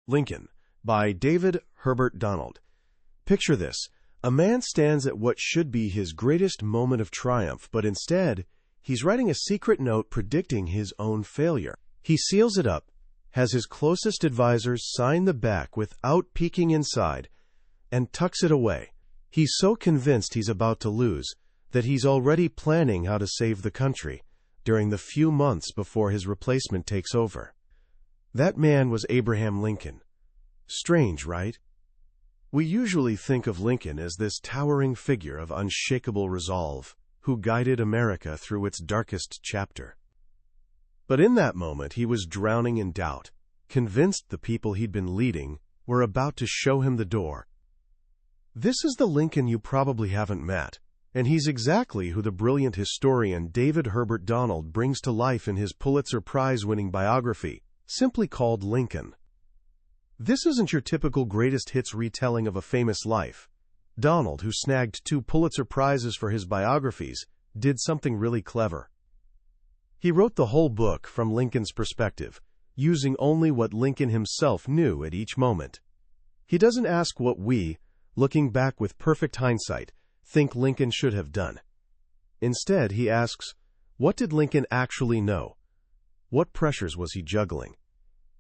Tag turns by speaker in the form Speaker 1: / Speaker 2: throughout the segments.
Speaker 1: Lincoln, by David Herbert Donald. Picture this. A man stands at what should be his greatest moment of triumph, but instead, he's writing a secret note predicting his own failure. He seals it up, has his closest advisors sign the back without peeking inside, and tucks it away. He's so convinced he's about to lose that he's already planning how to save the country during the few months before his replacement takes over. That man was Abraham Lincoln. Strange, right? We usually think of Lincoln as this towering figure of unshakable resolve who guided America through its darkest chapter. But in that moment, he was drowning in doubt, convinced the people he'd been leading were about to show him the door. This is the Lincoln you probably haven't met, and he's exactly who the brilliant historian David Herbert Donald brings to life in his Pulitzer Prize-winning biography, simply called Lincoln. This isn't your typical greatest hits retelling of a famous life. Donald, who snagged 2 Pulitzer Prizes for his biographies, did something really clever. He wrote the whole book from Lincoln's perspective, using only what Lincoln himself knew at each moment. He doesn't ask what we, looking back with perfect hindsight, think Lincoln should have done. Instead, he asks, what did Lincoln actually know? What pressures was he juggling?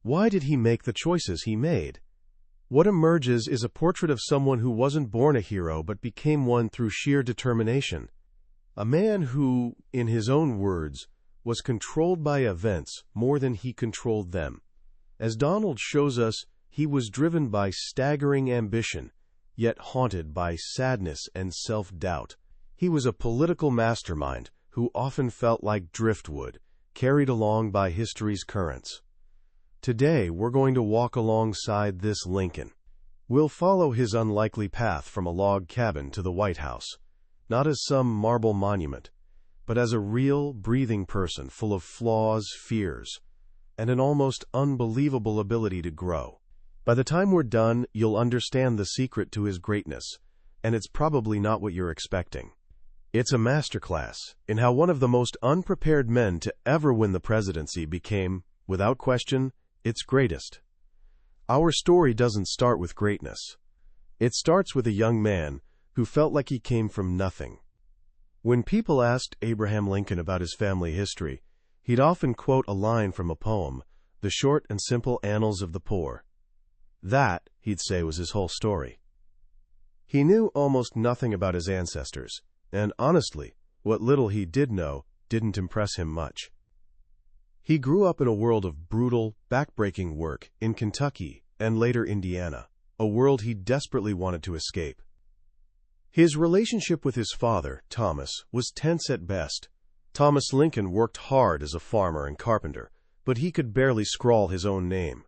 Speaker 1: Why did he make the choices he made? What emerges is a portrait of someone who wasn't born a hero but became one through sheer determination. A man who, in his own words, was controlled by events more than he controlled them. As Donald shows us, he was driven by staggering ambition, yet haunted by sadness and self-doubt. He was a political mastermind who often felt like driftwood, carried along by history's currents. Today, we're going to walk alongside this Lincoln. We'll follow his unlikely path from a log cabin to the White House, not as some marble monument, but as a real, breathing person full of flaws, fears, and an almost unbelievable ability to grow. By the time we're done, you'll understand the secret to his greatness, and it's probably not what you're expecting. It's a masterclass in how one of the most unprepared men to ever win the presidency became, without question, its greatest. Our story doesn't start with greatness. It starts with a young man who felt like he came from nothing. When people asked Abraham Lincoln about his family history, he'd often quote a line from a poem, The Short and Simple Annals of the Poor. That, he'd say, was his whole story. He knew almost nothing about his ancestors, and honestly, what little he did know didn't impress him much. He grew up in a world of brutal, backbreaking work in Kentucky and later Indiana, a world he desperately wanted to escape. His relationship with his father, Thomas, was tense at best. Thomas Lincoln worked hard as a farmer and carpenter, but he could barely scrawl his own name.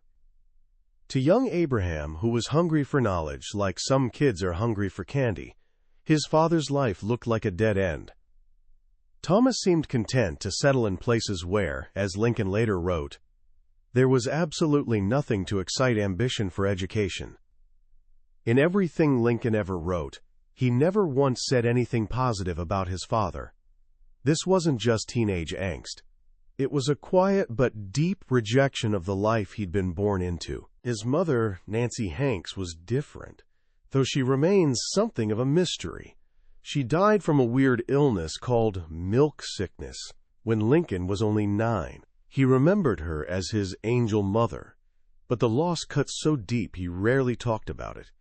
Speaker 1: To young Abraham, who was hungry for knowledge like some kids are hungry for candy, his father's life looked like a dead end. Thomas seemed content to settle in places where, as Lincoln later wrote, there was absolutely nothing to excite ambition for education. In everything Lincoln ever wrote, he never once said anything positive about his father. This wasn't just teenage angst. It was a quiet but deep rejection of the life he'd been born into. His mother, Nancy Hanks, was different, though she remains something of a mystery. She died from a weird illness called milk sickness when Lincoln was only 9. He remembered her as his angel mother, but the loss cut so deep he rarely talked about it.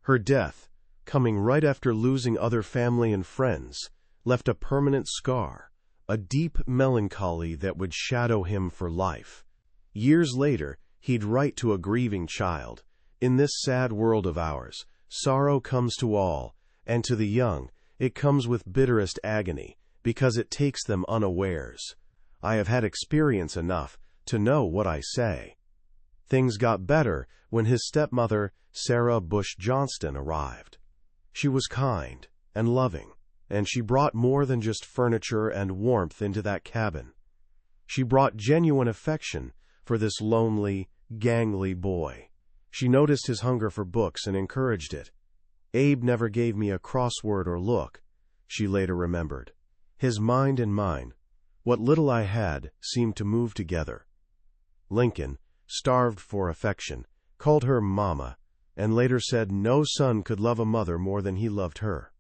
Speaker 1: Her death, coming right after losing other family and friends, left a permanent scar, a deep melancholy that would shadow him for life. Years later, he'd write to a grieving child, "In this sad world of ours, sorrow comes to all, and to the young, it comes with bitterest agony, because it takes them unawares. I have had experience enough to know what I say." Things got better when his stepmother, Sarah Bush Johnston, arrived. She was kind and loving, and she brought more than just furniture and warmth into that cabin. She brought genuine affection for this lonely, gangly boy. She noticed his hunger for books and encouraged it. "Abe never gave me a crossword or look," she later remembered. "His mind and mine, what little I had, seemed to move together." Lincoln, starved for affection, called her Mama, and later said no son could love a mother more than he loved her.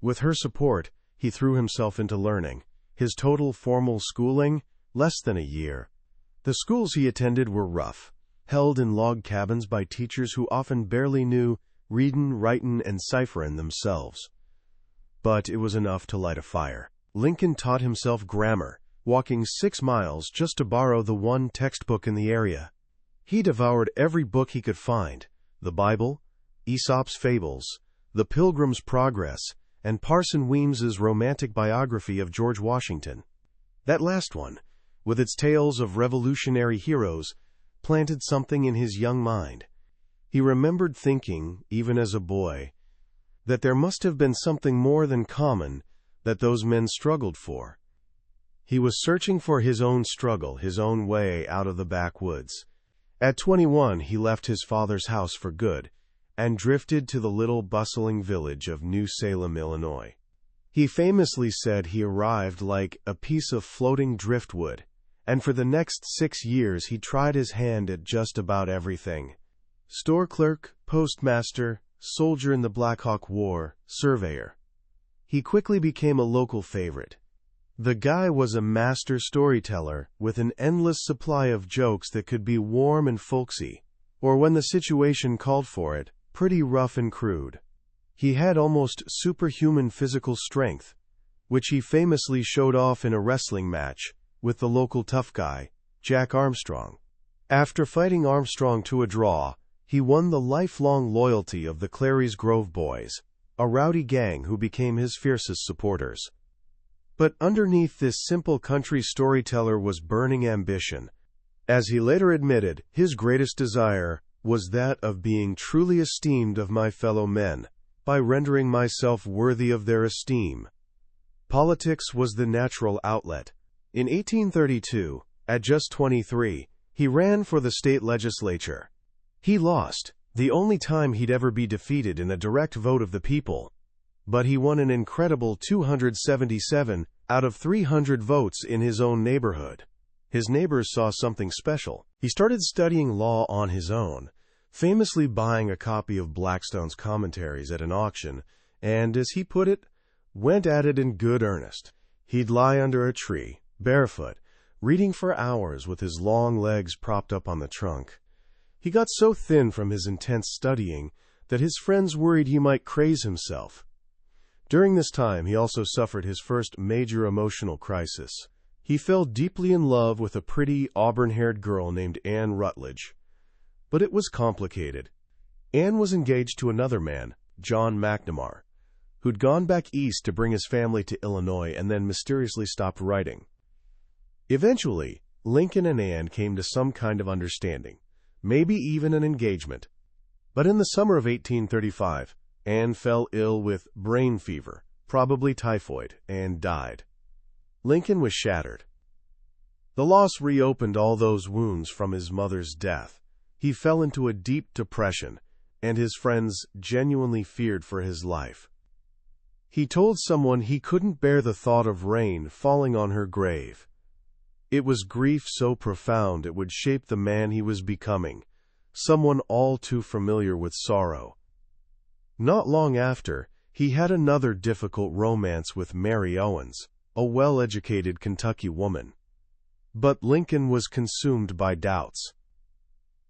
Speaker 1: With her support, he threw himself into learning. His total formal schooling, less than a year. The schools he attended were rough, held in log cabins by teachers who often barely knew readin', writin', and cipherin' themselves. But it was enough to light a fire. Lincoln taught himself grammar, walking 6 miles just to borrow the one textbook in the area. He devoured every book he could find: the Bible, Aesop's Fables, The Pilgrim's Progress, and Parson Weems's romantic biography of George Washington. That last one, with its tales of revolutionary heroes, planted something in his young mind. He remembered thinking, even as a boy, that there must have been something more than common that those men struggled for. He was searching for his own struggle, his own way out of the backwoods. At 21, he left his father's house for good and drifted to the little bustling village of New Salem, Illinois. He famously said he arrived like a piece of floating driftwood, and for the next 6 years he tried his hand at just about everything: store clerk, postmaster, soldier in the Black Hawk War, surveyor. He quickly became a local favorite. The guy was a master storyteller with an endless supply of jokes that could be warm and folksy, or when the situation called for it, pretty rough and crude. He had almost superhuman physical strength, which he famously showed off in a wrestling match with the local tough guy, Jack Armstrong. After fighting Armstrong to a draw, he won the lifelong loyalty of the Clary's Grove Boys, a rowdy gang who became his fiercest supporters. But underneath this simple country storyteller was burning ambition. As he later admitted, his greatest desire was that of being truly esteemed of my fellow men, by rendering myself worthy of their esteem. Politics was the natural outlet. In 1832, at just 23, he ran for the state legislature. He lost, the only time he'd ever be defeated in a direct vote of the people. But he won an incredible 277 out of 300 votes in his own neighborhood. His neighbors saw something special. He started studying law on his own, famously buying a copy of Blackstone's commentaries at an auction, and, as he put it, went at it in good earnest. He'd lie under a tree, barefoot, reading for hours with his long legs propped up on the trunk. He got so thin from his intense studying that his friends worried he might craze himself. During this time, he also suffered his first major emotional crisis. He fell deeply in love with a pretty, auburn-haired girl named Anne Rutledge. But it was complicated. Anne was engaged to another man, John McNamara, who'd gone back east to bring his family to Illinois and then mysteriously stopped writing. Eventually, Lincoln and Anne came to some kind of understanding, maybe even an engagement. But in the summer of 1835, Anne fell ill with brain fever, probably typhoid, and died. Lincoln was shattered. The loss reopened all those wounds from his mother's death. He fell into a deep depression, and his friends genuinely feared for his life. He told someone he couldn't bear the thought of rain falling on her grave. It was grief so profound it would shape the man he was becoming, someone all too familiar with sorrow. Not long after, he had another difficult romance with Mary Owens, a well-educated Kentucky woman. But Lincoln was consumed by doubts.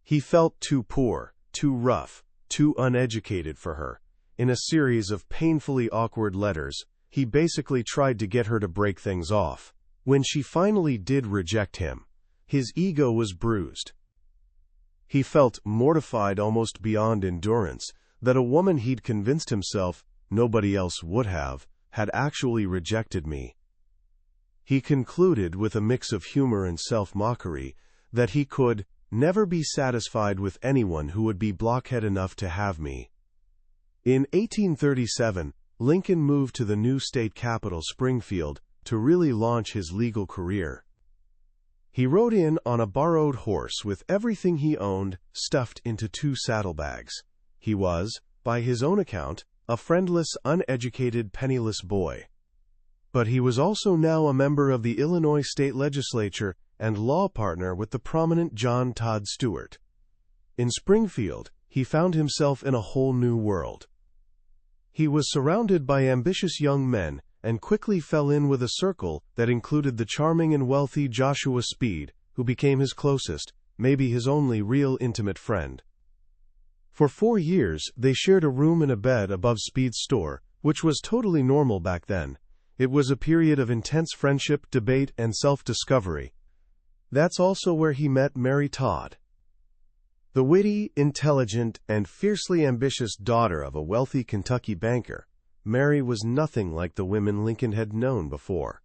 Speaker 1: He felt too poor, too rough, too uneducated for her. In a series of painfully awkward letters, he basically tried to get her to break things off. When she finally did reject him, his ego was bruised. He felt mortified almost beyond endurance that a woman he'd convinced himself nobody else would have, had actually rejected me. He concluded with a mix of humor and self-mockery that he could never be satisfied with anyone who would be blockhead enough to have me. In 1837, Lincoln moved to the new state capital, Springfield, to really launch his legal career. He rode in on a borrowed horse with everything he owned stuffed into 2 saddlebags. He was, by his own account, a friendless, uneducated, penniless boy. But he was also now a member of the Illinois state legislature and law partner with the prominent John Todd Stewart. In Springfield, he found himself in a whole new world. He was surrounded by ambitious young men and quickly fell in with a circle that included the charming and wealthy Joshua Speed, who became his closest, maybe his only real intimate friend. For 4 years, they shared a room and a bed above Speed's store, which was totally normal back then. It was a period of intense friendship, debate, and self-discovery. That's also where he met Mary Todd. The witty, intelligent, and fiercely ambitious daughter of a wealthy Kentucky banker, Mary was nothing like the women Lincoln had known before.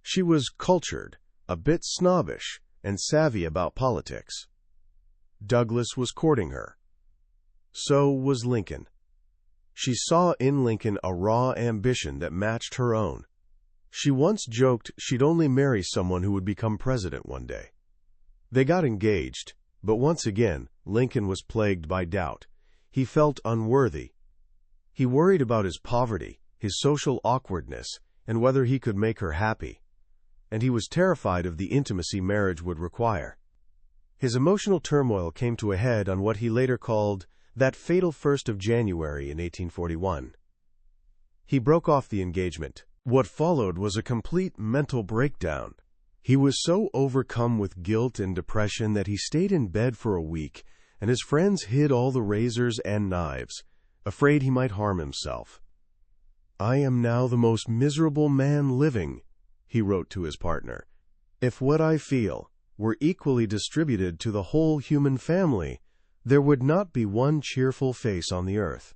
Speaker 1: She was cultured, a bit snobbish, and savvy about politics. Douglas was courting her. So was Lincoln. She saw in Lincoln a raw ambition that matched her own. She once joked she'd only marry someone who would become president one day. They got engaged, but once again, Lincoln was plagued by doubt. He felt unworthy. He worried about his poverty, his social awkwardness, and whether he could make her happy. And he was terrified of the intimacy marriage would require. His emotional turmoil came to a head on what he later called that fatal 1st of January in 1841. He broke off the engagement. What followed was a complete mental breakdown. He was so overcome with guilt and depression that he stayed in bed for a week, and his friends hid all the razors and knives, afraid he might harm himself. "I am now the most miserable man living," he wrote to his partner. "If what I feel were equally distributed to the whole human family, there would not be one cheerful face on the earth."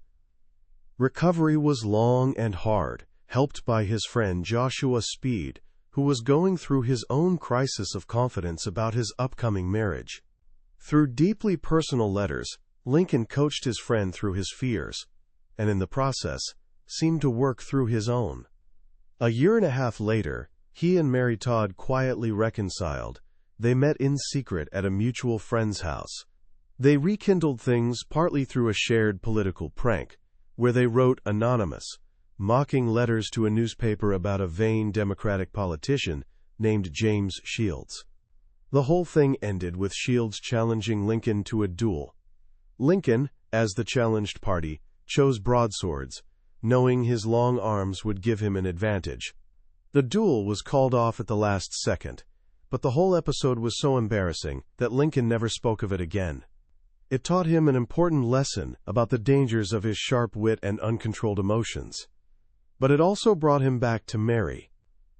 Speaker 1: Recovery was long and hard, helped by his friend Joshua Speed, who was going through his own crisis of confidence about his upcoming marriage. Through deeply personal letters, Lincoln coached his friend through his fears, and in the process, seemed to work through his own. A year and a half later, he and Mary Todd quietly reconciled. They met in secret at a mutual friend's house. They rekindled things partly through a shared political prank, where they wrote anonymous, mocking letters to a newspaper about a vain Democratic politician named James Shields. The whole thing ended with Shields challenging Lincoln to a duel. Lincoln, as the challenged party, chose broadswords, knowing his long arms would give him an advantage. The duel was called off at the last second, but the whole episode was so embarrassing that Lincoln never spoke of it again. It taught him an important lesson about the dangers of his sharp wit and uncontrolled emotions. But it also brought him back to Mary.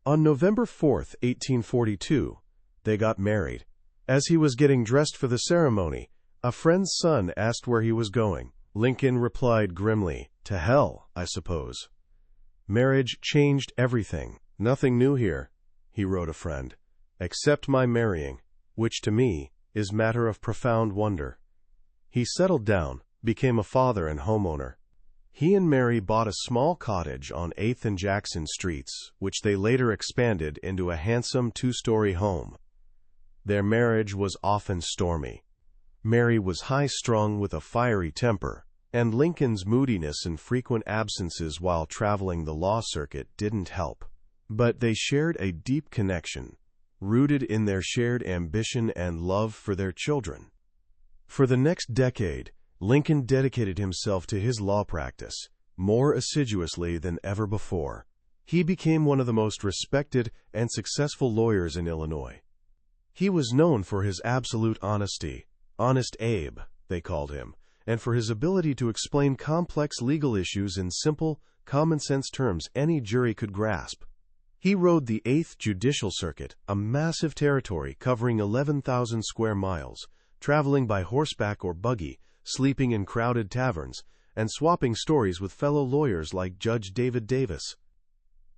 Speaker 1: On November 4, 1842, they got married. As he was getting dressed for the ceremony, a friend's son asked where he was going. Lincoln replied grimly, "To hell, I suppose." Marriage changed everything. "Nothing new here," he wrote a friend, "except my marrying, which to me is matter of profound wonder." He settled down, became a father and homeowner. He and Mary bought a small cottage on 8th and Jackson Streets, which they later expanded into a handsome 2-story home. Their marriage was often stormy. Mary was high-strung with a fiery temper, and Lincoln's moodiness and frequent absences while traveling the law circuit didn't help. But they shared a deep connection, rooted in their shared ambition and love for their children. For the next decade, Lincoln dedicated himself to his law practice, more assiduously than ever before. He became one of the most respected and successful lawyers in Illinois. He was known for his absolute honesty, Honest Abe, they called him, and for his ability to explain complex legal issues in simple, common-sense terms any jury could grasp. He rode the 8th Judicial Circuit, a massive territory covering 11,000 square miles, traveling by horseback or buggy, sleeping in crowded taverns, and swapping stories with fellow lawyers like Judge David Davis.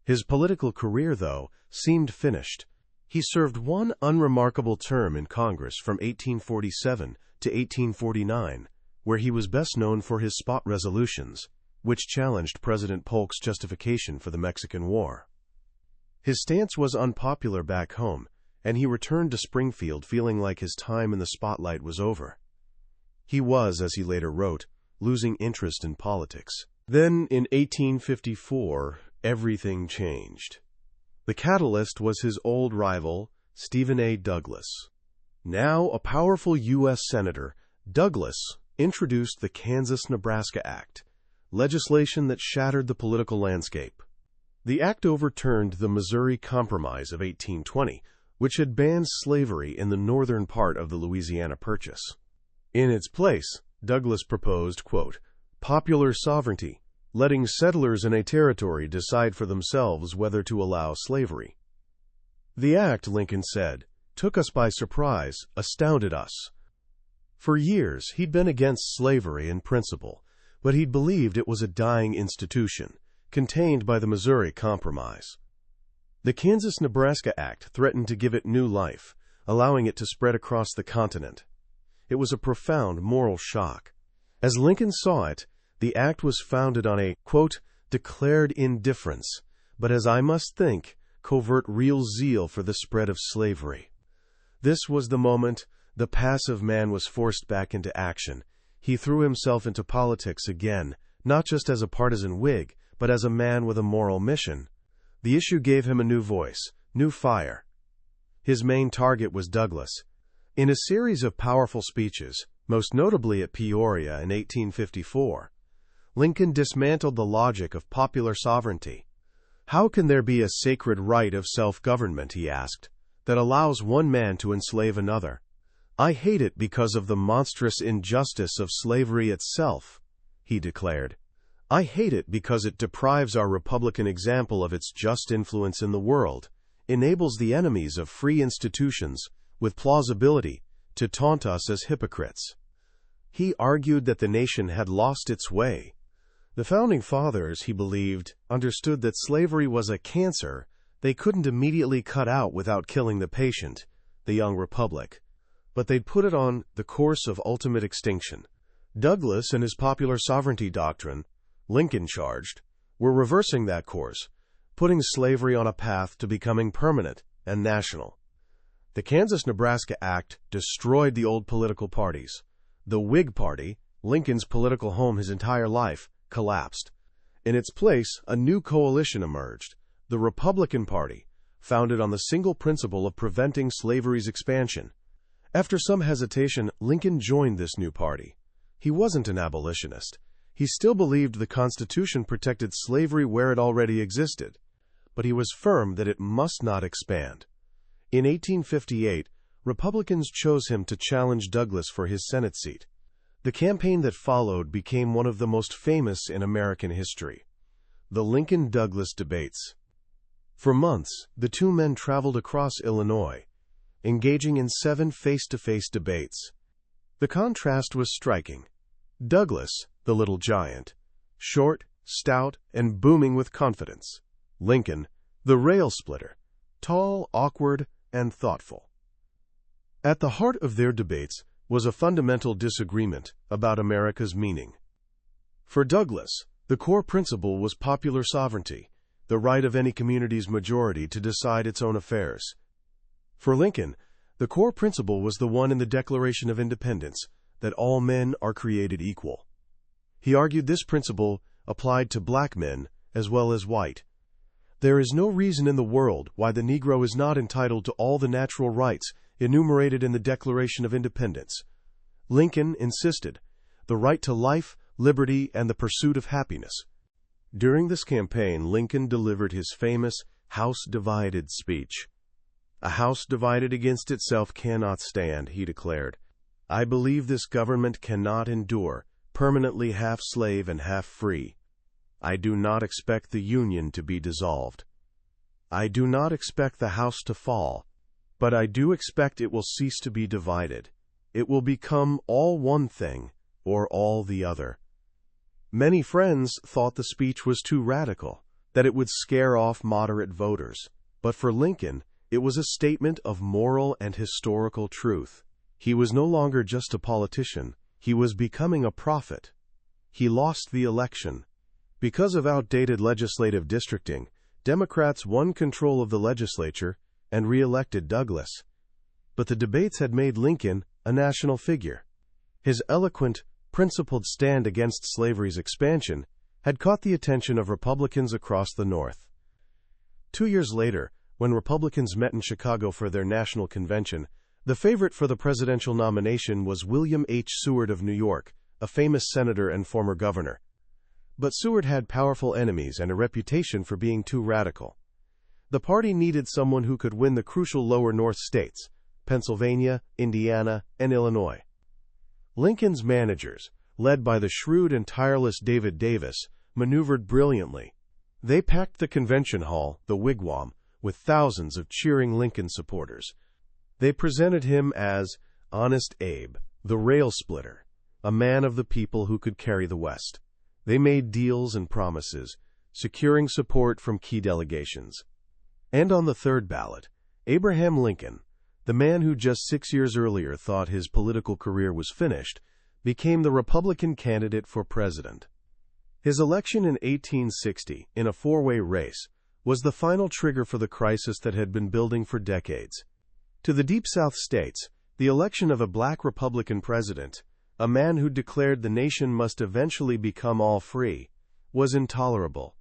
Speaker 1: His political career, though, seemed finished. He served one unremarkable term in Congress from 1847 to 1849, where he was best known for his spot resolutions, which challenged President Polk's justification for the Mexican War. His stance was unpopular back home, and he returned to Springfield feeling like his time in the spotlight was over. He was, as he later wrote, losing interest in politics. Then, in 1854, everything changed. The catalyst was his old rival, Stephen A. Douglas. Now a powerful U.S. Senator, Douglas introduced the Kansas-Nebraska Act, legislation that shattered the political landscape. The act overturned the Missouri Compromise of 1820, which had banned slavery in the northern part of the Louisiana Purchase. In its place, Douglas proposed, quote, popular sovereignty, letting settlers in a territory decide for themselves whether to allow slavery. The act, Lincoln said, took us by surprise, astounded us. For years, he'd been against slavery in principle, but he'd believed it was a dying institution, contained by the Missouri Compromise. The Kansas-Nebraska Act threatened to give it new life, allowing it to spread across the continent. It was a profound moral shock. As Lincoln saw it, the act was founded on a, quote, declared indifference, but as I must think, covert real zeal for the spread of slavery. This was the moment the passive man was forced back into action. He threw himself into politics again, not just as a partisan Whig, but as a man with a moral mission. The issue gave him a new voice, new fire. His main target was Douglas. In a series of powerful speeches, most notably at Peoria in 1854, Lincoln dismantled the logic of popular sovereignty. How can there be a sacred right of self-government, he asked, that allows one man to enslave another? I hate it because of the monstrous injustice of slavery itself, he declared. I hate it because it deprives our Republican example of its just influence in the world, enables the enemies of free institutions, with plausibility, to taunt us as hypocrites. He argued that the nation had lost its way. The Founding Fathers, he believed, understood that slavery was a cancer they couldn't immediately cut out without killing the patient, the young republic, but they'd put it on the course of ultimate extinction. Douglas and his popular sovereignty doctrine, Lincoln charged, were reversing that course, putting slavery on a path to becoming permanent and national. The Kansas-Nebraska Act destroyed the old political parties. The Whig Party, Lincoln's political home his entire life, collapsed. In its place, a new coalition emerged, the Republican Party, founded on the single principle of preventing slavery's expansion. After some hesitation, Lincoln joined this new party. He wasn't an abolitionist. He still believed the Constitution protected slavery where it already existed, but he was firm that it must not expand. In 1858, Republicans chose him to challenge Douglas for his Senate seat. The campaign that followed became one of the most famous in American history, the Lincoln-Douglas debates. For months, the two men traveled across Illinois, engaging in 7 face-to-face debates. The contrast was striking. Douglas, the little giant, short, stout, and booming with confidence. Lincoln, the rail-splitter, tall, awkward, and thoughtful. At the heart of their debates was a fundamental disagreement about America's meaning. For Douglas, the core principle was popular sovereignty, the right of any community's majority to decide its own affairs. For Lincoln, the core principle was the one in the Declaration of Independence, that all men are created equal. He argued this principle applied to black men as well as white. There is no reason in the world why the Negro is not entitled to all the natural rights enumerated in the Declaration of Independence. Lincoln insisted, the right to life, liberty, and the pursuit of happiness. During this campaign, Lincoln delivered his famous House Divided speech. A house divided against itself cannot stand, he declared. I believe this government cannot endure, permanently half slave and half free. I do not expect the Union to be dissolved. I do not expect the house to fall, but I do expect it will cease to be divided. It will become all one thing or all the other. Many friends thought the speech was too radical, that it would scare off moderate voters. But for Lincoln, it was a statement of moral and historical truth. He was no longer just a politician. He was becoming a prophet. He lost the election. Because of outdated legislative districting, Democrats won control of the legislature and re-elected Douglas. But the debates had made Lincoln a national figure. His eloquent, principled stand against slavery's expansion had caught the attention of Republicans across the North. 2 years later, when Republicans met in Chicago for their national convention, The favorite for the presidential nomination was William H. Seward of New York, a famous senator and former governor. But Seward had powerful enemies and a reputation for being too radical. The party needed someone who could win the crucial lower North states, Pennsylvania, Indiana, and Illinois. Lincoln's managers, led by the shrewd and tireless David Davis, maneuvered brilliantly. They packed the convention hall, the wigwam, with thousands of cheering Lincoln supporters. They presented him as Honest Abe, the rail splitter, a man of the people who could carry the West. They made deals and promises, securing support from key delegations. And on the third ballot, Abraham Lincoln, the man who just 6 years earlier thought his political career was finished, became the Republican candidate for president. His election in 1860, in a four-way race, was the final trigger for the crisis that had been building for decades. To the Deep South states, the election of a black Republican president, a man who declared the nation must eventually become all free, was intolerable.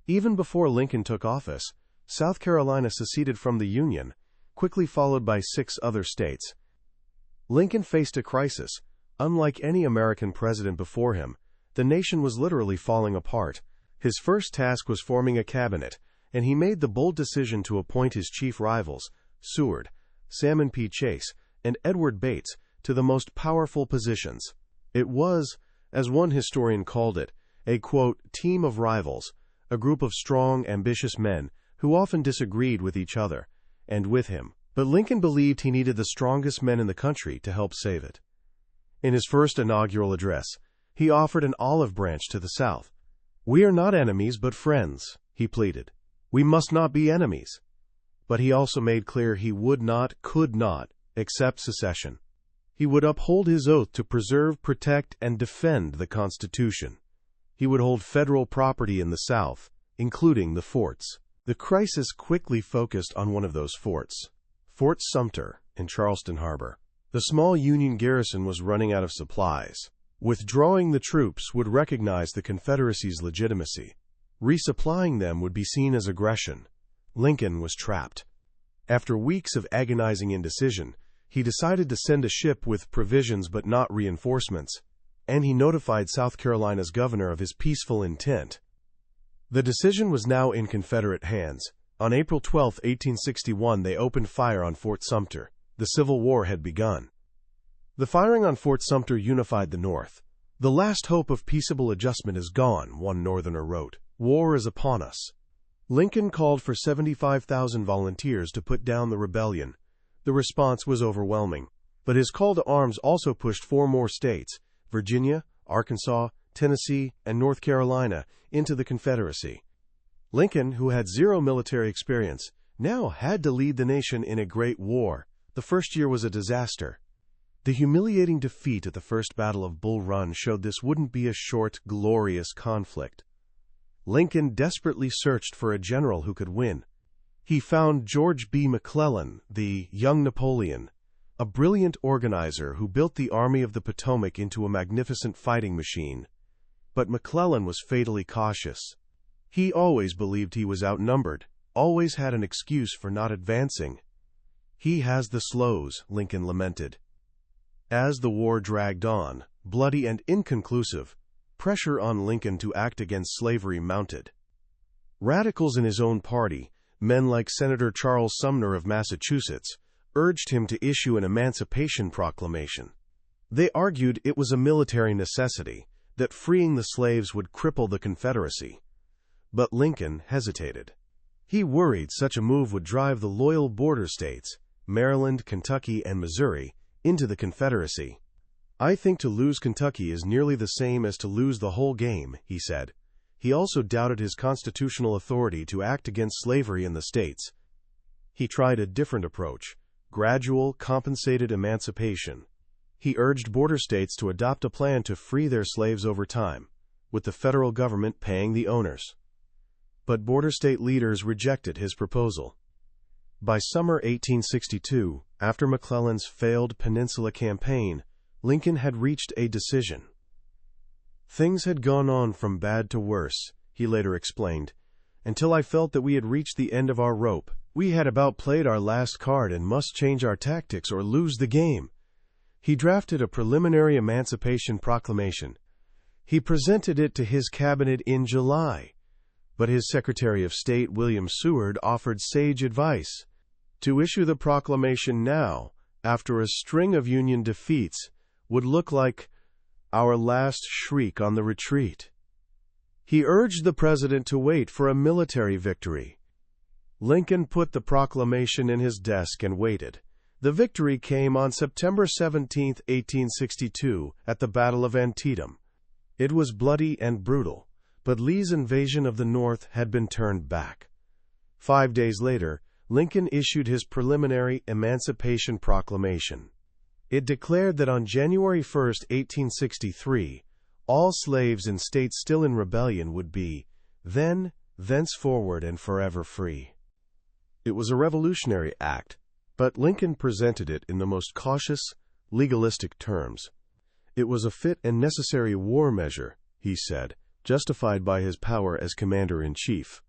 Speaker 1: Even before Lincoln took office, South Carolina seceded from the Union, quickly followed by 6 other states. Lincoln faced a crisis. Unlike any American president before him, the nation was literally falling apart. His first task was forming a cabinet, and he made the bold decision to appoint his chief rivals, Seward, Salmon P. Chase, and Edward Bates, to the most powerful positions. It was, as one historian called it, a, quote, team of rivals, a group of strong, ambitious men who often disagreed with each other, and with him. But Lincoln believed he needed the strongest men in the country to help save it. In his first inaugural address, he offered an olive branch to the South. "We are not enemies, but friends," he pleaded. "We must not be enemies." But he also made clear he would not, could not, accept secession. He would uphold his oath to preserve, protect, and defend the Constitution. He would hold federal property in the South, including the forts. The crisis quickly focused on one of those forts, Fort Sumter in Charleston Harbor. The small Union garrison was running out of supplies. Withdrawing the troops would recognize the Confederacy's legitimacy. Resupplying them would be seen as aggression. Lincoln was trapped. After weeks of agonizing indecision, he decided to send a ship with provisions but not reinforcements, and he notified South Carolina's governor of his peaceful intent. The decision was now in Confederate hands. On April 12, 1861, they opened fire on Fort Sumter. The Civil War had begun. The firing on Fort Sumter unified the North. "The last hope of peaceable adjustment is gone," one Northerner wrote. "War is upon us." Lincoln called for 75,000 volunteers to put down the rebellion. The response was overwhelming. But his call to arms also pushed 4 more states, Virginia, Arkansas, Tennessee, and North Carolina, into the Confederacy. Lincoln, who had 0 military experience, now had to lead the nation in a great war. The first year was a disaster. The humiliating defeat at the First Battle of Bull Run showed this wouldn't be a short, glorious conflict. Lincoln desperately searched for a general who could win. He found George B. McClellan, the young Napoleon, a brilliant organizer who built the Army of the Potomac into a magnificent fighting machine. But McClellan was fatally cautious. He always believed he was outnumbered, always had an excuse for not advancing. "He has the slows," Lincoln lamented. As the war dragged on, bloody and inconclusive, pressure on Lincoln to act against slavery mounted. Radicals in his own party, men like Senator Charles Sumner of Massachusetts, urged him to issue an Emancipation Proclamation. They argued it was a military necessity, that freeing the slaves would cripple the Confederacy. But Lincoln hesitated. He worried such a move would drive the loyal border states, Maryland, Kentucky, and Missouri, into the Confederacy. "I think to lose Kentucky is nearly the same as to lose the whole game," he said. He also doubted his constitutional authority to act against slavery in the states. He tried a different approach, gradual, compensated emancipation. He urged border states to adopt a plan to free their slaves over time, with the federal government paying the owners. But border state leaders rejected his proposal. By summer 1862, after McClellan's failed Peninsula campaign, Lincoln had reached a decision. "Things had gone on from bad to worse," he later explained, "until I felt that we had reached the end of our rope. We had about played our last card and must change our tactics or lose the game. He drafted a preliminary Emancipation Proclamation. He presented it to his cabinet in July, but his Secretary of State, William Seward, offered sage advice. To issue the proclamation now, after a string of Union defeats, would look like our last shriek on the retreat. He urged the president to wait for a military victory. Lincoln put the proclamation in his desk and waited. The victory came on September 17, 1862, at the Battle of Antietam. It was bloody and brutal, but Lee's invasion of the North had been turned back. 5 days later, Lincoln issued his preliminary Emancipation Proclamation. It declared that on January 1, 1863, all slaves in states still in rebellion would be, then, thenceforward, and forever free. It was a revolutionary act, but Lincoln presented it in the most cautious, legalistic terms. It was a fit and necessary war measure, he said, justified by his power as commander-in-chief.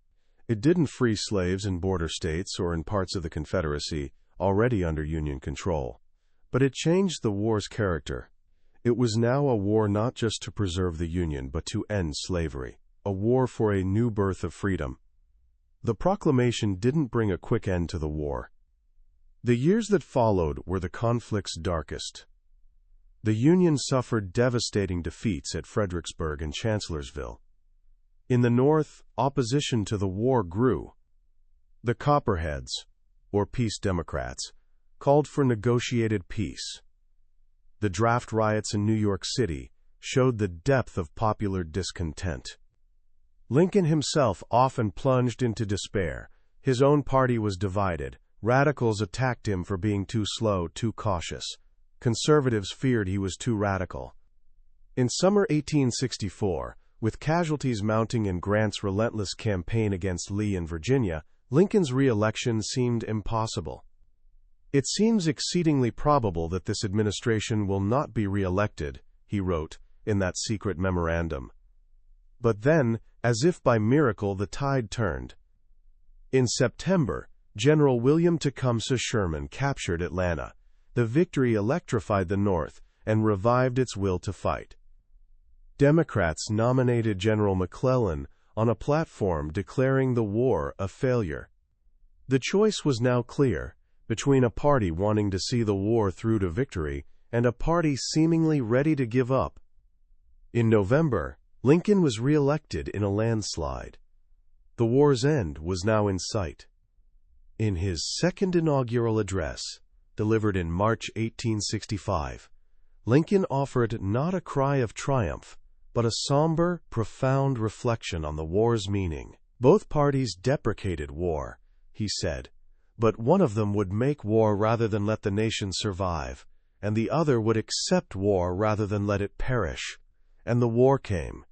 Speaker 1: It didn't free slaves in border states or in parts of the Confederacy already under Union control, but it changed the war's character. It was now a war not just to preserve the Union, but to end slavery, a war for a new birth of freedom. The proclamation didn't bring a quick end to the war. The years that followed were the conflict's darkest. The Union suffered devastating defeats at Fredericksburg and Chancellorsville. In the North, opposition to the war grew. The Copperheads, or Peace Democrats, called for negotiated peace. The draft riots in New York City showed the depth of popular discontent. Lincoln himself often plunged into despair. His own party was divided. Radicals attacked him for being too slow, too cautious. Conservatives feared he was too radical. In summer 1864, with casualties mounting in Grant's relentless campaign against Lee in Virginia, Lincoln's re-election seemed impossible. It seems exceedingly probable that this administration will not be re-elected, he wrote in that secret memorandum. But then, as if by miracle, the tide turned. In September, General William Tecumseh Sherman captured Atlanta. The victory electrified the North and revived its will to fight. Democrats nominated General McClellan on a platform declaring the war a failure. The choice was now clear, between a party wanting to see the war through to victory and a party seemingly ready to give up. In November, Lincoln was re-elected in a landslide. The war's end was now in sight. In his second inaugural address, delivered in March 1865, Lincoln offered not a cry of triumph, but a somber, profound reflection on the war's meaning. Both parties deprecated war, he said, but one of them would make war rather than let the nation survive, and the other would accept war rather than let it perish. And the war came.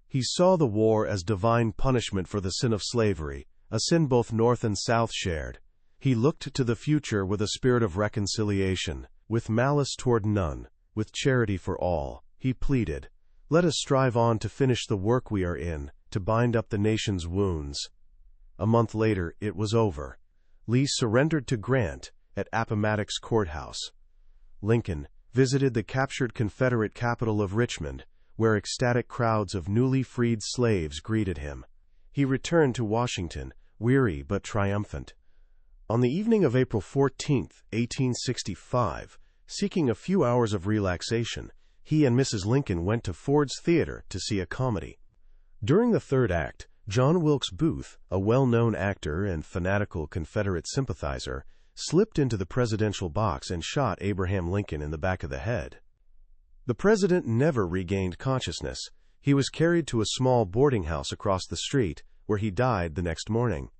Speaker 1: He saw the war as divine punishment for the sin of slavery, a sin both North and South shared. He looked to the future with a spirit of reconciliation, with malice toward none, with charity for all. He pleaded, "Let us strive on to finish the work we are in, to bind up the nation's wounds." A month later, it was over. Lee surrendered to Grant at Appomattox Courthouse. Lincoln visited the captured Confederate capital of Richmond, where ecstatic crowds of newly freed slaves greeted him. He returned to Washington, weary but triumphant. On the evening of April 14, 1865, seeking a few hours of relaxation, he and Mrs. Lincoln went to Ford's Theater to see a comedy. During the third act, John Wilkes Booth, a well-known actor and fanatical Confederate sympathizer, slipped into the presidential box and shot Abraham Lincoln in the back of the head. The president never regained consciousness. He was carried to a small boarding house across the street, where he died the next morning.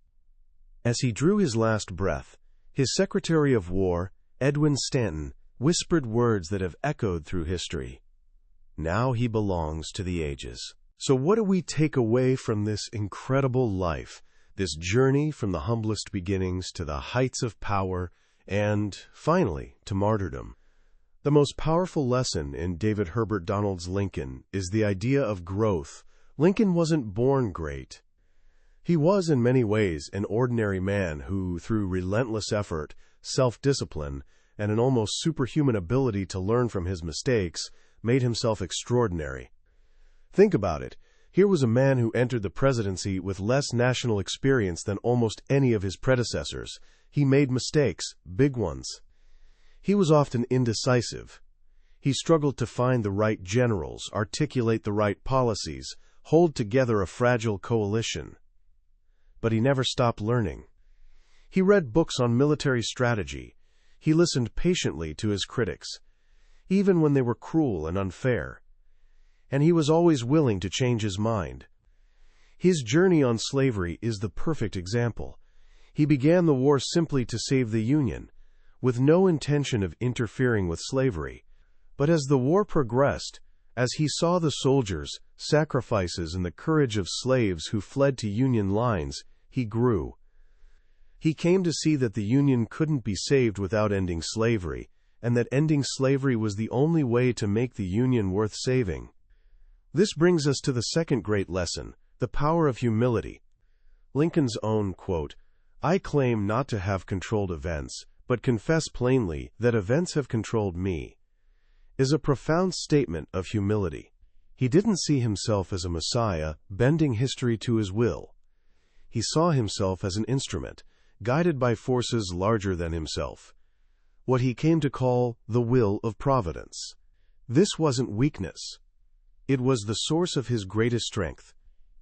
Speaker 1: As he drew his last breath, his Secretary of War, Edwin Stanton, whispered words that have echoed through history. Now he belongs to the ages. So what do we take away from this incredible life, this journey from the humblest beginnings to the heights of power and, finally, to martyrdom? The most powerful lesson in David Herbert Donald's Lincoln is the idea of growth. Lincoln wasn't born great. He was in many ways an ordinary man who, through relentless effort, self-discipline, and an almost superhuman ability to learn from his mistakes, made himself extraordinary. Think about it. Here was a man who entered the presidency with less national experience than almost any of his predecessors. He made mistakes, big ones. He was often indecisive. He struggled to find the right generals, articulate the right policies, hold together a fragile coalition. But he never stopped learning. He read books on military strategy. He listened patiently to his critics, even when they were cruel and unfair. And he was always willing to change his mind. His journey on slavery is the perfect example. He began the war simply to save the Union, with no intention of interfering with slavery. But as the war progressed, as he saw the soldiers, sacrifices, and the courage of slaves who fled to Union lines, he grew. He came to see that the Union couldn't be saved without ending slavery, and that ending slavery was the only way to make the Union worth saving. This brings us to the second great lesson, the power of humility. Lincoln's own quote, "I claim not to have controlled events, but confess plainly that events have controlled me," is a profound statement of humility. He didn't see himself as a messiah, bending history to his will. He saw himself as an instrument, guided by forces larger than himself, what he came to call the will of Providence. This wasn't weakness. It was the source of his greatest strength.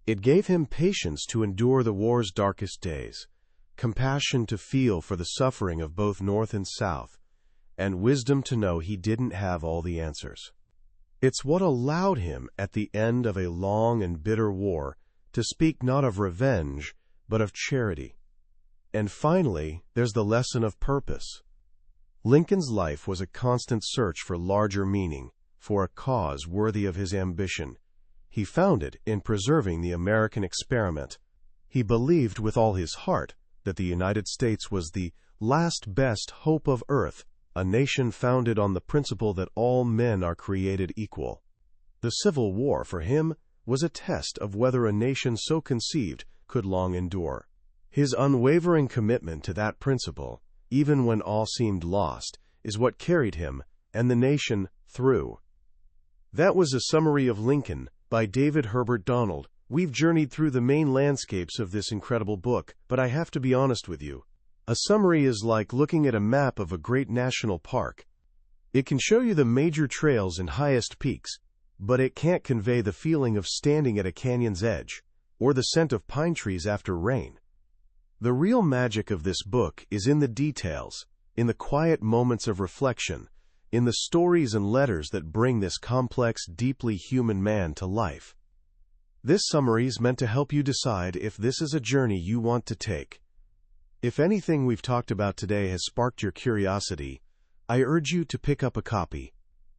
Speaker 1: It gave him patience to endure the war's darkest days, compassion to feel for the suffering of both North and South, and wisdom to know he didn't have all the answers. It's what allowed him, at the end of a long and bitter war, to speak not of revenge, but of charity. And finally, there's the lesson of purpose. Lincoln's life was a constant search for larger meaning, for a cause worthy of his ambition. He found it in preserving the American experiment. He believed with all his heart that the United States was the last best hope of earth, a nation founded on the principle that all men are created equal. The Civil War, for him, was a test of whether a nation so conceived could long endure. His unwavering commitment to that principle, even when all seemed lost, is what carried him and the nation through. That was a summary of Lincoln by David Herbert Donald. We've journeyed through the main landscapes of this incredible book, but I have to be honest with you. A summary is like looking at a map of a great national park. It can show you the major trails and highest peaks, but it can't convey the feeling of standing at a canyon's edge, or the scent of pine trees after rain. The real magic of this book is in the details, in the quiet moments of reflection, in the stories and letters that bring this complex, deeply human man to life. This summary is meant to help you decide if this is a journey you want to take. If anything we've talked about today has sparked your curiosity, I urge you to pick up a copy.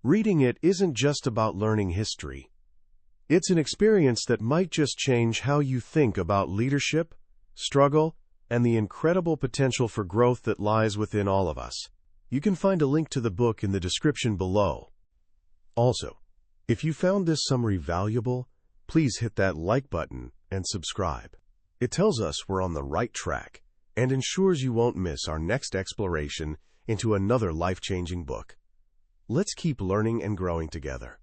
Speaker 1: Reading it isn't just about learning history. It's an experience that might just change how you think about leadership, struggle, and the incredible potential for growth that lies within all of us. You can find a link to the book in the description below. Also, if you found this summary valuable, please hit that like button and subscribe. It tells us we're on the right track and ensures you won't miss our next exploration into another life-changing book. Let's keep learning and growing together.